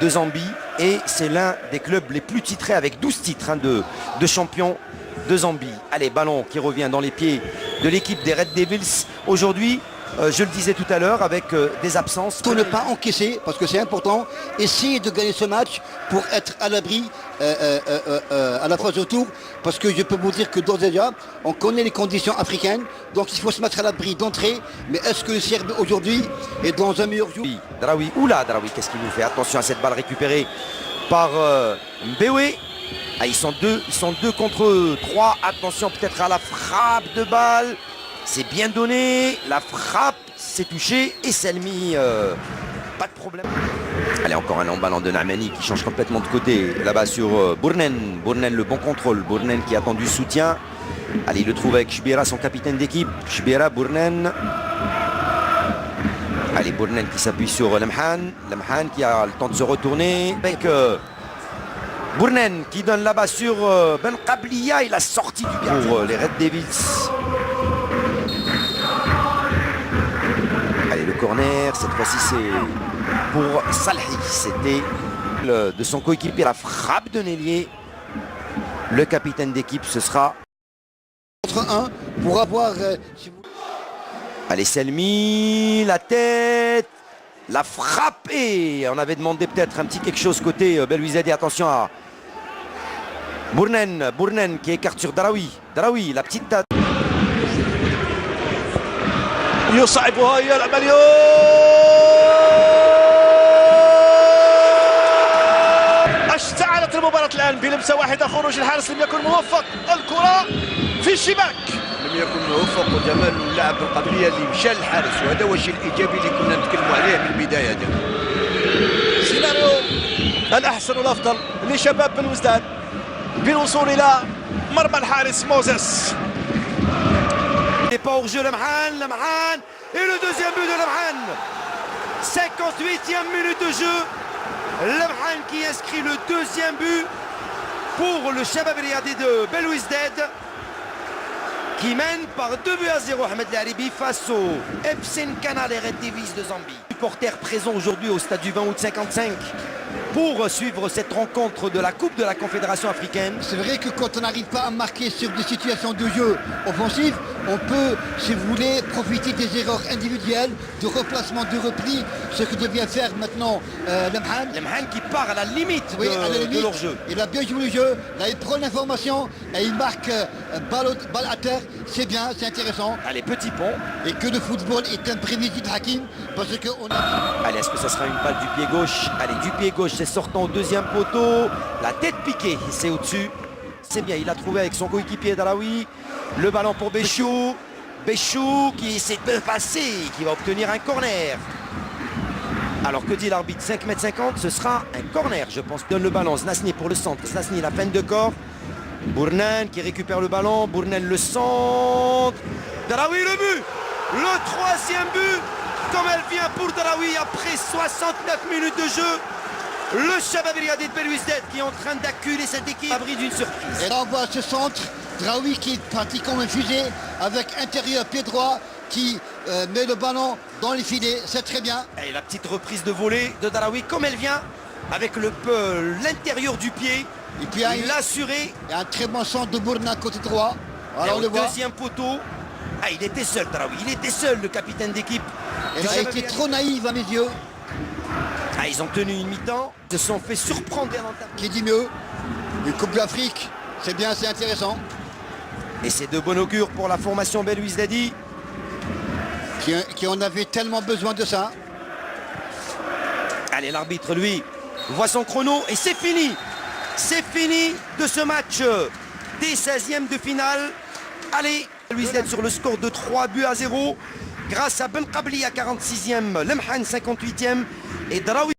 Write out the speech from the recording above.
de Zambie et c'est l'un des clubs les plus titrés avec 12 titres de champion de Zambie. Allez, ballon qui revient dans les pieds de l'équipe des Red Devils. Aujourd'hui, je le disais tout à l'heure, avec des absences. Pour ne pas encaisser, parce que c'est important, essayer de gagner ce match pour être à l'abri à la phase retour, parce que je peux vous dire que d'ores et déjà, on connaît les conditions africaines, donc il faut se mettre à l'abri d'entrée. Mais est-ce que le Serbe aujourd'hui est dans un meilleur jour? Draoui, oula, Draoui, qu'est-ce qu'il nous fait? Attention à cette balle récupérée par Mbewe. Ah, ils sont deux contre 3. Attention peut-être à la frappe de balle. C'est bien donné. La frappe, c'est touché. Et Selmi, pas de problème. Allez, encore un long ballon de Namani qui change complètement de côté. Là-bas sur Bournen. Bournen, le bon contrôle. Bournen qui attend du soutien. Allez, il le trouve avec Chbira, son capitaine d'équipe. Chbira, Bournen. Allez, Bournen qui s'appuie sur Lemhan. Lemhan qui a le temps de se retourner. Avec Bournen qui donne là-bas sur Ben Qabliya. Il a sorti du bien pour les Red Devils. Allez, le corner, cette fois-ci c'est pour Salhi. C'était de son coéquipier, la frappe de Nellier. Le capitaine d'équipe, ce sera... Entre un pour avoir... Allez, Selmi, la tête, la frappe. Et on avait demandé peut-être un petit quelque chose côté Belouizdadi. Attention à Bournen qui écarte sur Draoui. Draoui, la petite tête. يصعبها هي العملية. اشتعلت المباراة الآن بلمسة واحدة. خروج الحارس لم يكن موفق. الكرة في الشباك. لم يكن موفق وجمال اللاعب القبلية اللي مشى للحارس، وهذا هو الشيء الإيجابي اللي كنا نتكلموا عليه من البداية. سيناريو الأحسن والأفضل لشباب بلوزداد بالوصول إلى مرمى الحارس موزيس. Et pas hors jeu Lemhan et le deuxième but de Lemhan. 58e minute de jeu. Lemhan qui inscrit le deuxième but pour le Shabab Riyadi de Belouizdad qui mène par 2-0 Ahmed Laribi face au FC Nkana des Red Devils de Zambie. Supporters présents aujourd'hui au stade du 20 août 55 pour suivre cette rencontre de la Coupe de la Confédération africaine. C'est vrai que quand on n'arrive pas à marquer sur des situations de jeu offensives, on peut, si vous voulez, profiter des erreurs individuelles, de replacement, de repli, ce que devient faire maintenant Lemhan. Lemhan qui part à la limite, oui, de leur jeu. Il a bien joué le jeu, là il prend l'information et il marque balle à terre. C'est bien, c'est intéressant. Allez, petit pont. Et que le football est imprévisible, Hakim, parce qu'on a... Allez, est-ce que ça sera une balle du pied gauche? Allez, du pied gauche, c'est sortant au deuxième poteau. La tête piquée, c'est au-dessus. C'est bien, il a trouvé avec son coéquipier Draoui. Le ballon pour Béchou. Béchou qui essaie de passer, qui va obtenir un corner. Alors que dit l'arbitre? 5,50 m, ce sera un corner, je pense. Donne le ballon, Znasni pour le centre. Znasni, la peine de corps. Bournen qui récupère le ballon. Bournen le centre. Draoui le but. Le troisième but. Comme elle vient pour Draoui après 69 minutes de jeu. Le Shabab Riyadi de Belouizdad qui est en train d'acculer cette équipe à l'abri d'une surprise. Et là on voit ce centre, Draoui qui est parti comme un fusée avec intérieur pied droit qui met le ballon dans les filets, c'est très bien. Et la petite reprise de volée de Draoui comme elle vient avec l'intérieur du pied. Et puis il l'a assuré. Il y a un très bon centre de Bourna côté droit. Alors on le voit. Deuxième poteau. Ah, il était seul Draoui, il était seul le capitaine d'équipe. Elle a été trop naïve à mes yeux. Ah, ils ont tenu une mi-temps, se sont fait surprendre bien en Qui dit mieux? Une Coupe d'Afrique, c'est bien, c'est intéressant. Et c'est de bon augure pour la formation Belouizdadi. Qui en avait tellement besoin de ça. Allez, l'arbitre, lui, voit son chrono et c'est fini. C'est fini de ce match des 16e de finale. Allez, Belouizdad sur le score de 3-0 grâce à Ben Qabliya 46e, Lemhan 58e et Draoui.